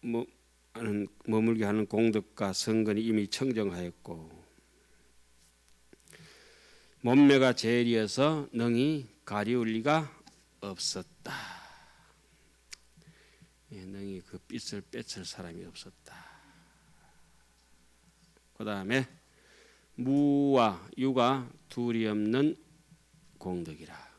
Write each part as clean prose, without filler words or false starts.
머물게 하는 공덕과 성근이 이미 청정하였고 몸매가 제일이어서 능히 가리울 리가 없었다. 능히 그 빛을 뺏을 사람이 없었다. 그 다음에 무와 유가 둘이 없는 공덕이라.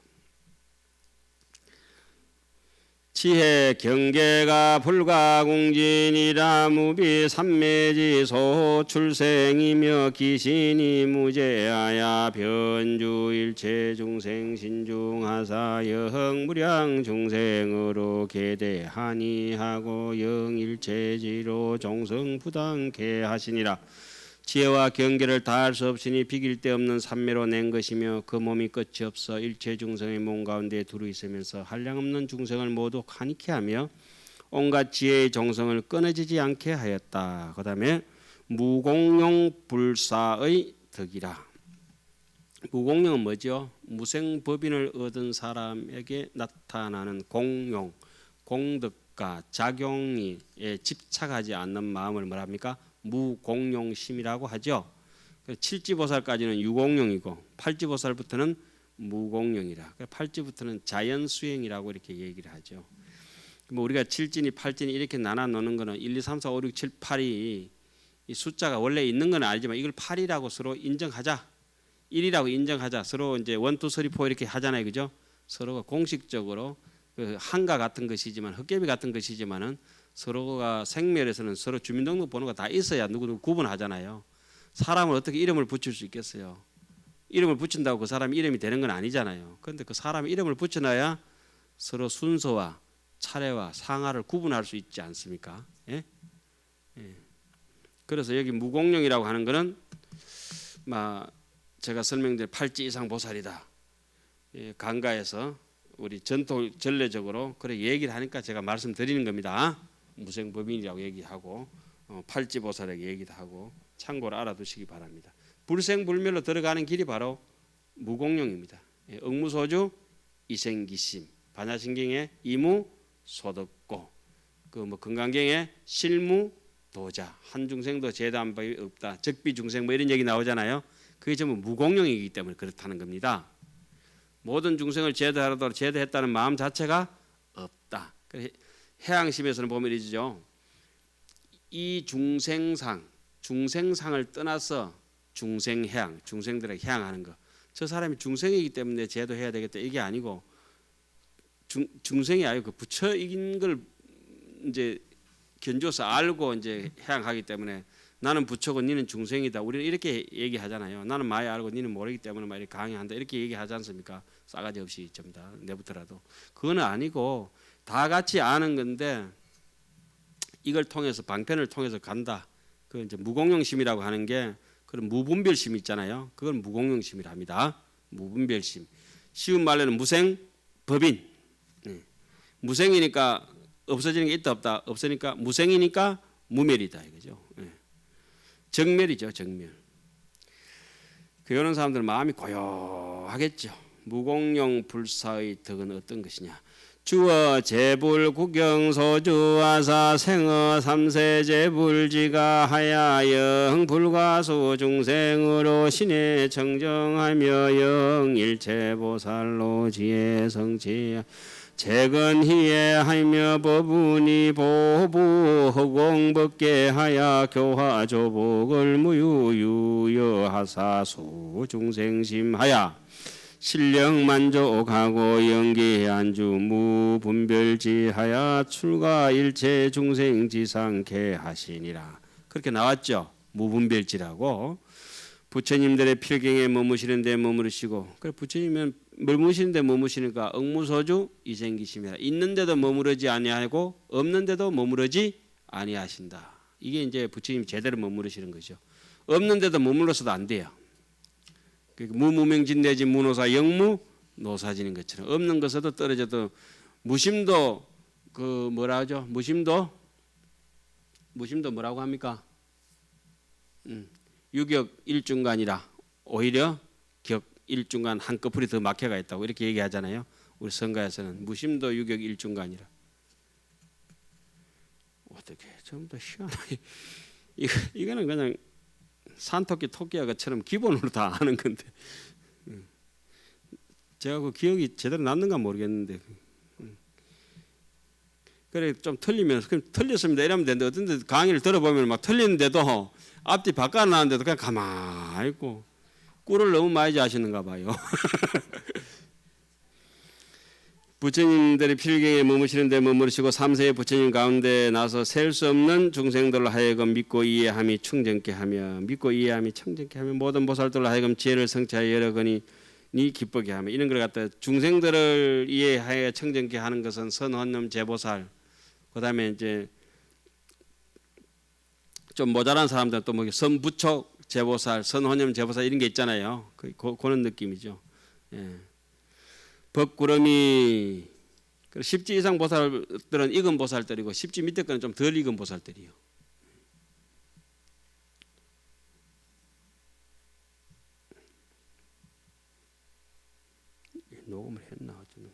지혜 경계가 불가공진이라 무비 삼매지소 출생이며 기신이 무제하야 변주일체 중생 신중하사 영무량 중생으로 계대하니 하고 영일체지로 종성부당케 하시니라. 지혜와 경계를 다할 수 없으니 비길 데 없는 삼매로 낸 것이며 그 몸이 끝이 없어 일체 중생의 몸 가운데 두루 있으면서 한량없는 중생을 모두 환희케 하며 온갖 지혜의 정성을 끊어지지 않게 하였다. 그 다음에 무공용 불사의 덕이라. 무공용은 뭐죠? 무생법인을 얻은 사람에게 나타나는 공용, 공덕과 작용에 집착하지 않는 마음을 뭐랍니까? 무공용심이라고 하죠. 칠지보살까지는 유공용이고 팔지보살부터는 무공용이라. 팔지부터는 자연수행이라고 이렇게 얘기를 하죠. 뭐 우리가 칠진이 팔진이 이렇게 나눠 놓는 거는 1, 2, 3, 4, 5, 6, 7, 8이 이 숫자가 원래 있는 건 알지만 이걸 8이라고 서로 인정하자. 1이라고 인정하자. 서로 이제 1, 2, 3, 4 이렇게 하잖아요. 그죠? 서로가 공식적으로 그 한가 같은 것이지만 헛개비 같은 것이지만은 서로가 생멸에서는 서로 주민등록번호가 다 있어야 누구누구 구분하잖아요. 사람을 어떻게 이름을 붙일 수 있겠어요? 이름을 붙인다고 그 사람 이름이 되는 건 아니잖아요. 그런데 그 사람 이름을 붙여놔야 서로 순서와 차례와 상하를 구분할 수 있지 않습니까? 예? 예. 그래서 여기 무공용이라고 하는 것은 제가 설명드린 팔지 이상 보살이다. 예, 강가에서 우리 전통 전례적으로 그래 얘기를 하니까 제가 말씀드리는 겁니다. 무생법인이라고 얘기하고 팔지보살에게 얘기도 하고 참고로 알아두시기 바랍니다. 불생불멸로 들어가는 길이 바로 무공용입니다. 응무소주 이생기심, 반야신경의 이무소득고, 건강경의 실무도자, 한중생도 제도한 법이 없다, 적비중생 뭐 이런 얘기 나오잖아요. 그게 전부 무공용이기 때문에 그렇다는 겁니다. 모든 중생을 제도하도록 제도했다는 마음 자체가 없다. 해양심에서는 보면 이러죠. 이 중생상을 떠나서 중생해양, 중생들에게 해양하는 거. 저 사람이 중생이기 때문에 제도해야 되겠다 이게 아니고 중생이 아니고 그 부처인 걸 이제 견줘서 알고 이제 해양하기 때문에 나는 부처고 니는 중생이다. 우리는 이렇게 얘기하잖아요. 나는 많이 알고 니는 모르기 때문에 막 이렇게 강의한다. 이렇게 얘기하지 않습니까? 싸가지 없이 좀 다 내부터라도. 그건 아니고 다 같이 아는 건데 이걸 통해서 방편을 통해서 간다. 그 이제 무공용심이라고 하는 게 그런 무분별심 있잖아요. 그건 무공용심이랍니다. 무분별심. 쉬운 말로는 무생법인. 무생이니까 없어지는 게 있다 없다. 없으니까 무생이니까 무멸이다 이거죠. 정멸이죠. 정멸. 이런 사람들 마음이 고요하겠죠. 무공용 불사의 덕은 어떤 것이냐. 주어 제불 국경소주 아사 생어 삼세 제불지가 하야영 불가수 중생으로 신에 청정하며 영일체보살로 지혜 성취 재건희에 하며 법운이 보부 허공법계 하야 교화 조복을 무유유여하사 수 중생심하야 신령 만족하고 영기 안주 무분별지하야 출가 일체 중생지상케 하시니라. 그렇게 나왔죠. 무분별지라고. 부처님들의 필경에 머무시는 데 머무르시고, 그래 부처님은 머무시는 데 머무시니까 응무소주 이생기심이라. 있는데도 머무르지 아니하고 없는데도 머무르지 아니하신다. 이게 이제 부처님 제대로 머무르시는 거죠. 없는데도 머물러서도 안 돼요. 무무명진 내지 무노사 영무 노사지는 것처럼 없는 것에도 떨어져도 무심도 그 뭐라 하죠? 무심도 뭐라고 합니까? 유격 일중간이라 오히려 격 일중간 한꺼풀이 더 막혀가 있다고 이렇게 얘기하잖아요. 우리 성가에서는 무심도 유격 일중간이라. 어떻게 좀 더 희한하게 이거는 그냥 산토끼 토끼야 것처럼 기본으로 다 아는 건데 제가 그 기억이 제대로 났는가 모르겠는데 그래 좀 틀리면 그럼 틀렸습니다 이러면 되는데 어떤 데 강의를 들어보면 막 틀리는데도 앞뒤 바꿔놨는데도 그냥 가만히 있고 꿀을 너무 많이 자시는가 봐요. 부처님들이 필경에 머무시는데 머무르시고 3세의 부처님 가운데 나서 셀 수 없는 중생들로 하여금 믿고 이해함이 충정케 하며 모든 보살들로 하여금 지혜를 성취하여 여러 건이 기쁘게 하며 이런 걸 갖다 중생들을 이해하여 청정케 하는 것은 선헌념 제보살 그다음에 이제 좀 모자란 사람들은 또 뭐 선부촉 제보살 선헌념 제보살 이런 게 있잖아요. 그런 느낌이죠. 예. 법구름이 십지 이상 보살들은 익은 보살들이고 십지 밑에 거는 좀 덜 익은 보살들이요. 녹음을 했나 어쩌면.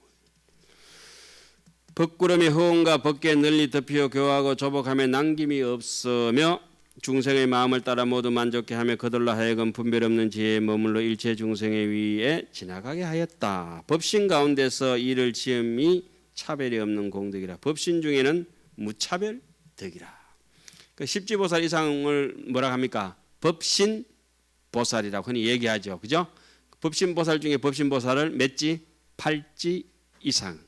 법구름이 허운과 법계 널리 덮여 교하고 조복하며 남김이 없으며 중생의 마음을 따라 모두 만족케 하며 그들로 하여금 분별 없는 지혜에 머물러 일체 중생의 위에 지나가게 하였다. 법신 가운데서 이를 지음이 차별이 없는 공덕이라. 법신 중에는 무차별 덕이라. 그 십지보살 이상을 뭐라 합니까? 법신 보살이라고 흔히 얘기하죠. 그죠? 법신 보살 중에 법신 보살을 몇 지? 8지 이상.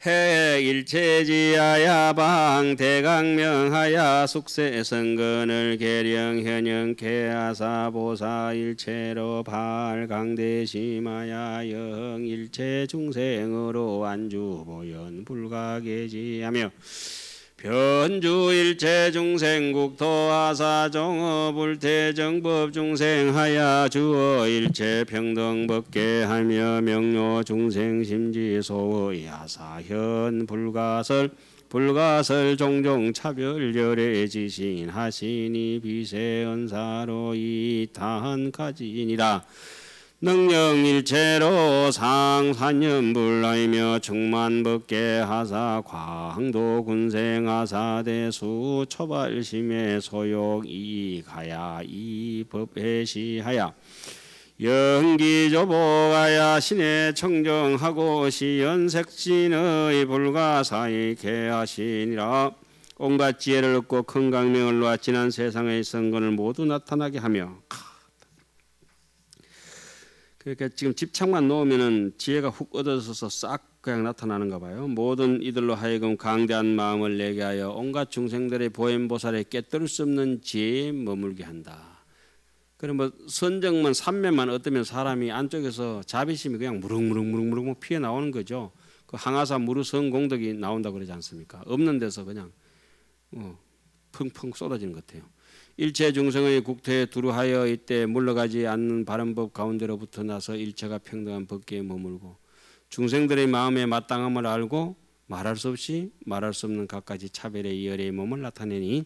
핵일체지하야 방대강명하야 숙세성근을 계령 현영케 하사보사 일체로 발강대심하야 영일체 중생으로 안주보연 불가계지하며 변주일체 중생국토 하사종업불태정법 중생하야 주어일체 평등법계하며 명료 중생심지소의 하사현 불가설 종종 차별열애지신 하시니 비세언사로 이타한가지니라. 능령일체로 상산연불라이며 충만법계하사 광도군생하사 대수 초발심의 소욕 이가야 이법해시하야 영기조보가야 신의 청정하고 시연색신의 불가사의케 하시니라. 온갖 지혜를 얻고 큰 강명을 놓아 지난 세상의 성건을 모두 나타나게 하며 그러니까 지금 집착만 놓으면은 지혜가 훅 얻어져서 싹 그냥 나타나는가 봐요. 모든 이들로 하여금 강대한 마음을 내게 하여 온갖 중생들의 보현보살에 깨뜨릴 수 없는 지혜에 머물게 한다. 그럼 뭐 선정만 삼매만 얻으면 사람이 안쪽에서 자비심이 그냥 무릉무릉 피어 나오는 거죠. 그 항아사 무르성 공덕이 나온다고 그러지 않습니까? 없는 데서 그냥 펑펑 쏟아지는 것 같아요. 일체 중생의 국토에 두루하여 이때 물러가지 않는 바른법 가운데로부터 나서 일체가 평등한 법계에 머물고 중생들의 마음의 마땅함을 알고 말할 수 없이 말할 수 없는 갖가지 차별의 열의 몸을 나타내니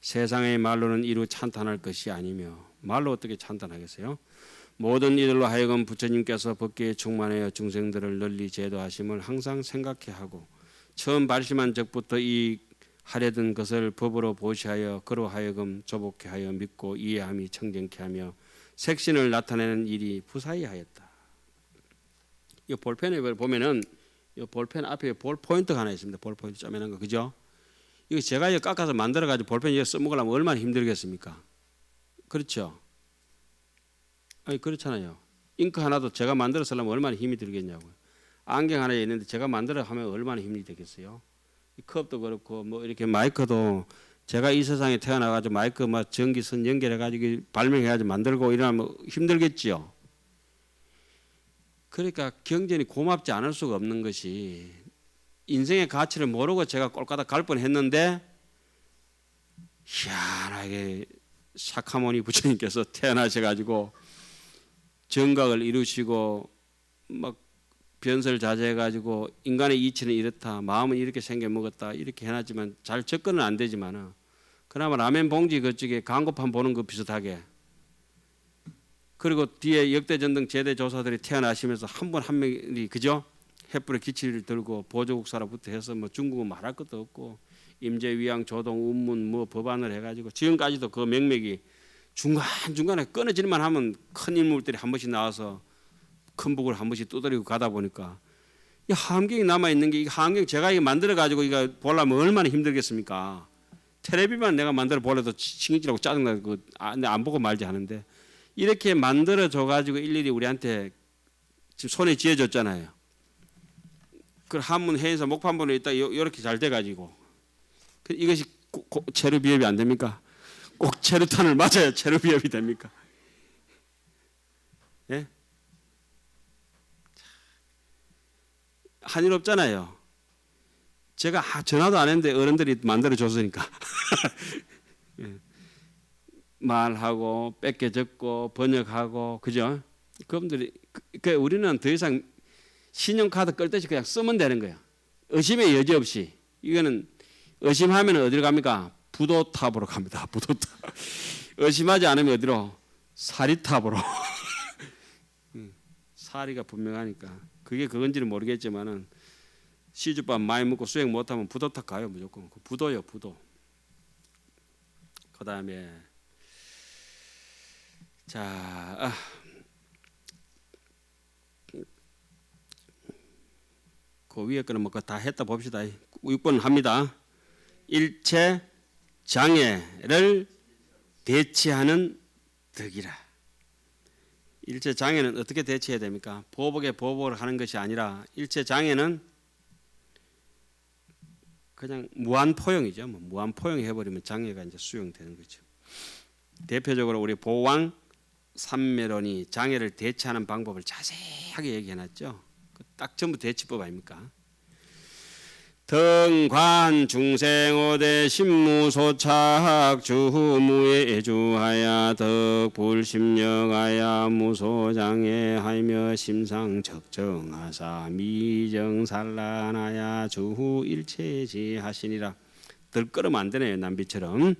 세상의 말로는 이루 찬탄할 것이 아니며 말로 어떻게 찬탄하겠어요? 모든 이들로 하여금 부처님께서 법계에 충만하여 중생들을 널리 제도하심을 항상 생각해 하고 처음 발심한 적부터 이 하려던 것을 법으로 보시하여 그로 하여금 조복케 하여 믿고 이해함이 청정케 하며 색신을 나타내는 일이 부사히 하였다. 이 볼펜에 보면은 이 볼펜 앞에 볼 포인트가 하나 있습니다. 볼 포인트 쪼매난 거 그죠? 이거 제가 이거 깎아서 만들어 가지고 볼펜 이거 써먹으려면 얼마나 힘들겠습니까? 그렇죠? 아니 그렇잖아요. 잉크 하나도 제가 만들어 쓰려면 얼마나 힘이 들겠냐고요. 안경 하나 있는데 제가 만들어 하면 얼마나 힘이 되겠어요? 이 컵도 그렇고 뭐 이렇게 마이크도 제가 이 세상에 태어나 가지고 마이크 막 전기선 연결해 가지고 발명해 가지고 만들고 이러면 힘들겠지요. 그러니까 경전이 고맙지 않을 수가 없는 것이 인생의 가치를 모르고 제가 꼴까닥 갈 뻔했는데 희한하게 샤카모니 부처님께서 태어나셔 가지고 정각을 이루시고 막 변설 자제해가지고 인간의 이치는 이렇다, 마음은 이렇게 생겨 먹었다 이렇게 해놨지만 잘 접근은 안 되지만은 그나마 라면 봉지 그쪽에 광고판 보는 거 비슷하게 그리고 뒤에 역대전등 제대 조사들이 태어나시면서 한 분 한 명이 그죠? 횃불에 기치를 들고 보조국사로부터 해서 뭐 중국은 말할 것도 없고 임재위양 조동 운문 뭐 법안을 해가지고 지금까지도 그 맥맥이 중간중간에 끊어질만 하면 큰 인물들이 한 번씩 나와서 큰 북을 한 번씩 두드리고 가다 보니까 이 함경이 남아 있는 게 이 함경 제가 이거 만들어 가지고 이거 보려면 얼마나 힘들겠습니까? 텔레비만 내가 만들어 보려도 신경질하고 짜증나고 안 보고 말지 하는데 이렇게 만들어 줘 가지고 일일이 우리한테 지금 손에 쥐어줬잖아요. 그 한문 해에서 목판본에 있다 이렇게 잘 돼 가지고 이것이 체류 비협이 안 됩니까? 꼭 체류탄을 맞아야 체류 비협이 됩니까? 예? 한일 없잖아요. 제가 전화도 안 했는데 어른들이 만들어 줬으니까 예. 말하고 뺏겨 적고 번역하고 그죠? 그분들이 우리는 더 이상 신용카드 끌듯이 그냥 쓰면 되는 거예요. 의심의 여지 없이. 이거는 의심하면 어디로 갑니까? 부도탑으로 갑니다. 부도탑. 의심하지 않으면 어디로? 사리탑으로. 사리가 분명하니까. 그게 그건지는 모르겠지만은 시주밥 많이 먹고 수행 못하면 부도탑 가요 무조건. 부도요 부도. 그 다음에 자 그 위에 거는 뭐 다 했다 봅시다. 6번 합니다. 일체 장애를 대치하는 덕이라. 일체 장애는 어떻게 대치해야 됩니까? 보복에 보복을 하는 것이 아니라 일체 장애는 그냥 무한 포용이죠. 뭐 무한 포용 해버리면 장애가 이제 수용되는 거죠. 대표적으로 우리 보왕 삼매론이 장애를 대치하는 방법을 자세하게 얘기해놨죠. 딱 전부 대치법 아닙니까? 등관 중생오대 신무소착 주무에 주하야 덕불심령하야 무소장애하며 심상적정하사 미정산란하야 주일체지하시니라. 들끓으면 안 되네요. 남비처럼.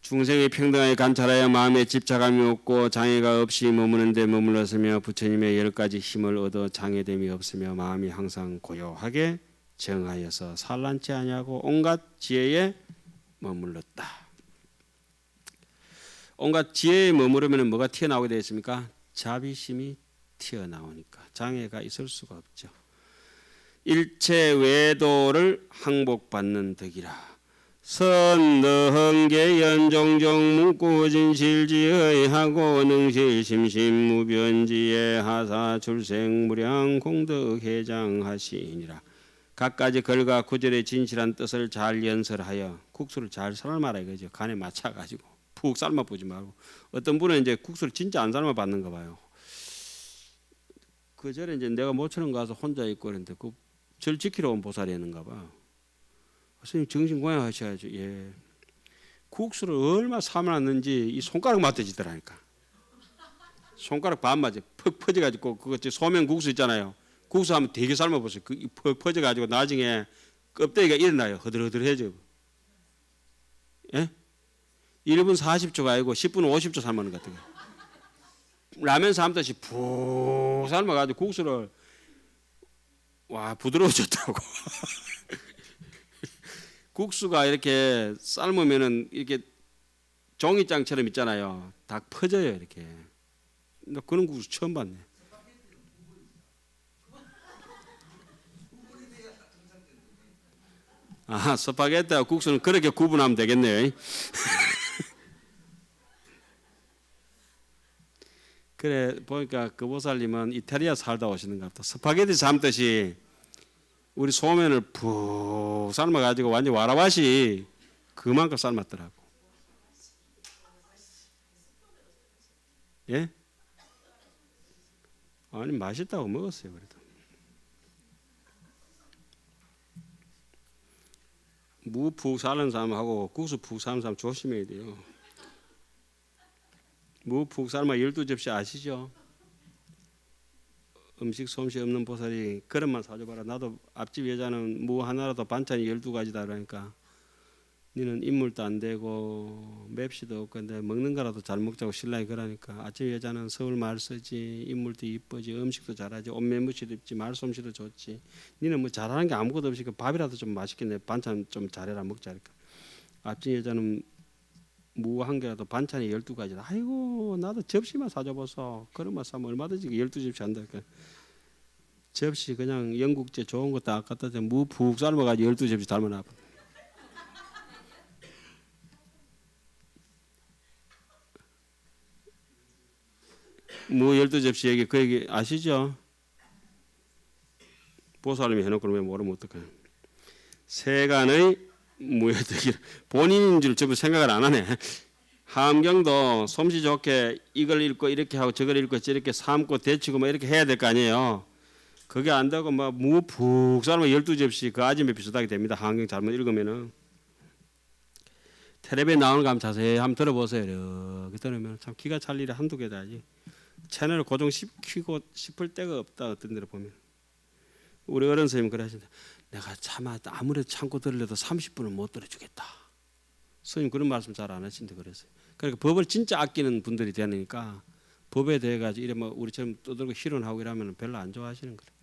중생의 평등하게 관찰하여 마음에 집착함이 없고 장애가 없이 머무는 데 머물렀으며 부처님의 10가지 힘을 얻어 장애됨이 없으며 마음이 항상 고요하게 정하여서 산란치 아니하고 온갖 지혜에 머물렀다. 온갖 지혜에 머무르면 뭐가 튀어나오게 되어 있습니까? 자비심이 튀어나오니까 장애가 있을 수가 없죠. 일체 외도를 항복받는 덕이라. 선능계연 종종 묵고진실지의하고 능실심심무변지에 하사 출생무량 공덕회장하시니라. 각가지 글과 구절의 진실한 뜻을 잘 연설하여 국수를 잘 삶아라 이거죠. 간에 맞춰가지고 푹 삶아 보지 말고. 어떤 분은 이제 국수를 진짜 안 삶아 봤는가 봐요. 그 절에 이제 내가 모처럼 가서 혼자 있고 그랬는데 그 절 지키러 온 보살이었는가 봐. 선생님 정신 고양하셔야죠. 예. 국수를 얼마나 삶아놨는지 이 손가락 맞대지더라니까. 손가락 반 맞아. 퍽 퍼져가지고 그거 소면 국수 있잖아요. 국수 하면 되게 삶아보세요. 퍽 퍼져가지고 나중에 껍데기가 일어나요. 허들허들해져. 예? 1분 40초가 아니고 10분 50초 삶는 것 같아요. 라면 삶듯이 푹 삶아가지고 국수를 와 부드러워졌다고. 국수가 이렇게 삶으면은 이렇게 종이장처럼 있잖아요. 다 퍼져요 이렇게. 나 그런 국수 처음 봤네. 아, 스파게티와 국수는 그렇게 구분하면 되겠네요. 그래 보니까 그 보살님은 이탈리아 살다 오시는가 보다. 스파게티 삶듯이 우리 소면을 푹 삶아가지고 완전 와라와시 그만큼 삶았더라고. 예? 아니 맛있다고 먹었어요 그래도. 무 푹 삶은 사람하고 국수 푹 삶은 사람 조심해야 돼요. 무 푹 삶아 12접시 아시죠? 음식 솜씨 없는 보살이 그릇만 사줘봐라. 나도 앞집 여자는 무 하나라도 반찬이 12가지다 그러니까 니는 인물도 안 되고 맵시도 없고 근데 먹는 거라도 잘 먹자고 신랑이 그러니까 아침 여자는 서울 말 쓰지 인물도 이쁘지 음식도 잘하지 옷 매무새도 입지 말솜씨도 좋지 니는 뭐 잘하는 게 아무것도 없이 밥이라도 좀 맛있게 내 반찬 좀 잘해라 먹자 그러니까 아침 여자는 무 한 개라도 반찬이 12가지다 아이고 나도 접시만 사줘보소 그런만 사면 얼마든지 12접시 한다 그러니까 접시 그냥 영국제 좋은 거 딱 갖다 대 무 푹 삶아가지고 12접시 담아놔 무 12접시 얘기 그 얘기 아시죠? 보살님이 해놓고 왜 모르면 어떡해 세간의 무효득이 본인인 줄 전부 생각을 안 하네 함경도 솜씨 좋게 이걸 읽고 이렇게 하고 저걸 읽고 저렇게 삶고 데치고 뭐 이렇게 해야 될 거 아니에요 그게 안 되고 막 무 푹 삶아 12접시 그 아줌에 비슷하게 됩니다 함경 잘못 읽으면은 텔레비에 나오는 거 한번 자세히 한번 들어보세요 이렇게 들으면 참 기가 찰 일이 한두 개다지 채널을 고정시키고 싶을 때가 없다 어떤 데로 보면 우리 어른 선생님 그래 하신다 내가 차마 아무래도 참고 들으려도 30분은 못 들어주겠다 선생님 그런 말씀 잘 안 하신다 그랬어요 그러니까 법을 진짜 아끼는 분들이 되니까 법에 대해 가지고 이러면 우리처럼 떠들고 희론하고 이러면 별로 안 좋아하시는 거예요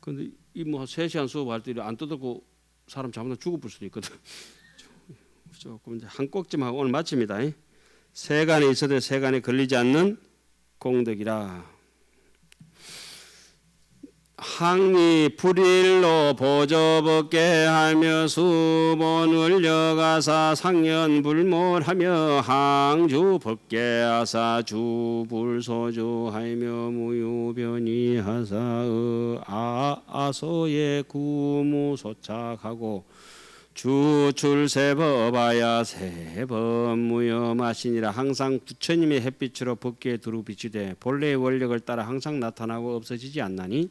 근데 이 뭐 3시간 수업할 때 안 떠들고 사람 잘못하면 죽어볼 수도 있거든 조금 이제 한 꼭지만 하고 오늘 마칩니다 세간에 있어도 세간에 걸리지 않는 공덕이라 항리 불일로 보조법게 하며 수본을 여가사 상연불몰하며 항주 법계하사 주불소주하며 무유변이하사 아소의 구무소착하고 주출세법하야 세법무여마시니라 항상 부처님의 햇빛으로 법계에 두루 비추되 본래의 원력을 따라 항상 나타나고 없어지지 않나니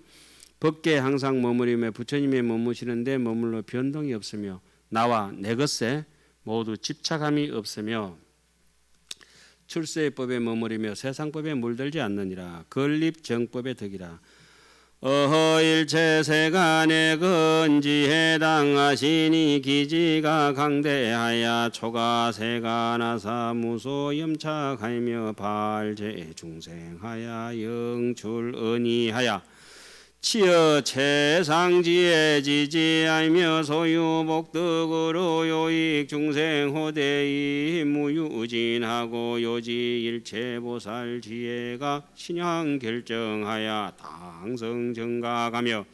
법계에 항상 머무리며 부처님의 머무시는데 머물러 변동이 없으며 나와 내 것에 모두 집착함이 없으며 출세의 법에 머무리며 세상법에 물들지 않느니라 건립정법의 덕이라 어허일체 세간에 건지해당하시니 기지가 강대하야 초가 세간하사 무소염착하며 발제 중생하야 영출언이하야 치어 최상지에 지지하며 소유복덕으로 요익 중생호대이 무유진하고 요지일체보살 지혜가 신양 결정하여 당성정각하며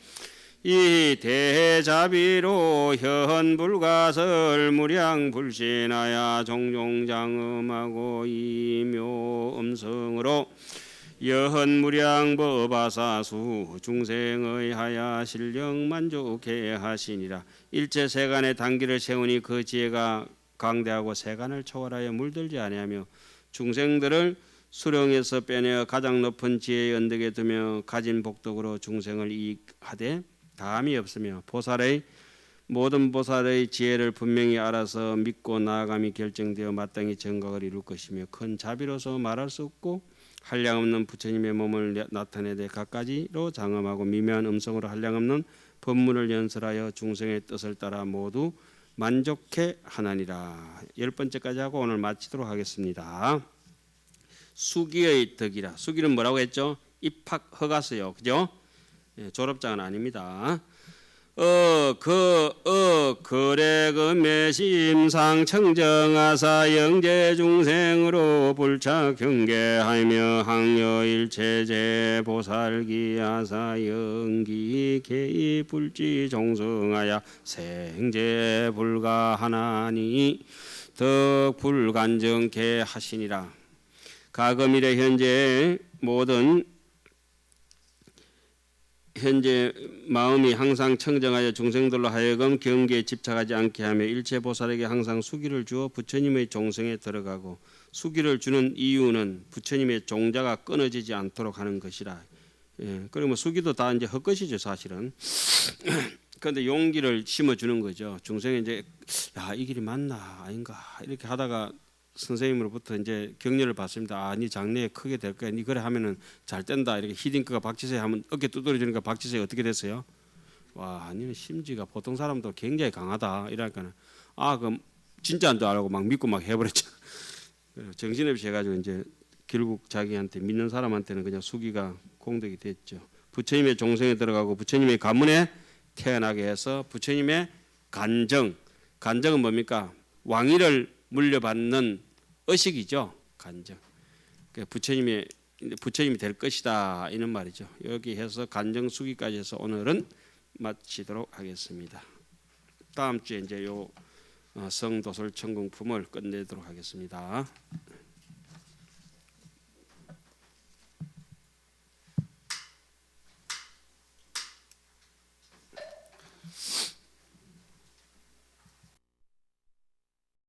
이 대자비로 현불가설 무량불신하여 종종장음하고 이묘음성으로 여헌무량법아사수 중생의 하야 실령 만족해 하시니라 일체 세간의 단기를 세우니 그 지혜가 강대하고 세간을 초월하여 물들지 아니하며 중생들을 수령에서 빼내어 가장 높은 지혜의 언덕에 두며 가진 복덕으로 중생을 이익하되 다함이 없으며 모든 보살의 지혜를 분명히 알아서 믿고 나아감이 결정되어 마땅히 정각을 이룰 것이며 큰 자비로서 말할 수 없고 한량없는 부처님의 몸을 나타내되 갖가지로 장엄하고 미묘한 음성으로 한량없는 법문을 연설하여 중생의 뜻을 따라 모두 만족해 하나니라. 10번째까지 하고 오늘 마치도록 하겠습니다. 수기의 덕이라. 수기는 뭐라고 했죠? 입학 허가서요. 그죠? 예, 졸업장은 아닙니다. 거래금의 심상 청정하사 영재 중생으로 불착 경계하며 항여일체제 보살기하사 영기 개이 불지 종성하야 생제 불가하나니 덕불간정케 하시니라. 가금일에 현재 마음이 항상 청정하여 중생들로 하여금 경계에 집착하지 않게 하며 일체보살에게 항상 수기를 주어 부처님의 종성에 들어가고 수기를 주는 이유는 부처님의 종자가 끊어지지 않도록 하는 것이라. 예, 그러면 수기도 다 이제 헛것이죠 사실은. 그런데 용기를 심어주는 거죠. 중생이 이제 이 길이 맞나 아닌가 이렇게 하다가 선생님으로부터 이제 격려를 받습니다. 네 장래에 크게 될 거야. 네 그래 하면은 잘 된다. 이렇게 히딩크가 박지세 하면 어깨 두드려주니까 박지세 어떻게 됐어요? 와, 니는 심지가 보통 사람도 굉장히 강하다. 이러니까는 그럼 진짜인 줄 알고 막 믿고 막 해버렸죠. 정신없이 해가지고 이제 결국 자기한테 믿는 사람한테는 그냥 수기가 공덕이 됐죠. 부처님의 종성에 들어가고 부처님의 가문에 태어나게 해서 부처님의 간정은 뭡니까? 왕위를 물려받는 의식이죠. 간정. 부처님이 될 것이다 이런 말이죠. 여기 해서 간정 수기까지 해서 오늘은 마치도록 하겠습니다. 다음 주에 이제 요 성도설 천공품을 끝내도록 하겠습니다.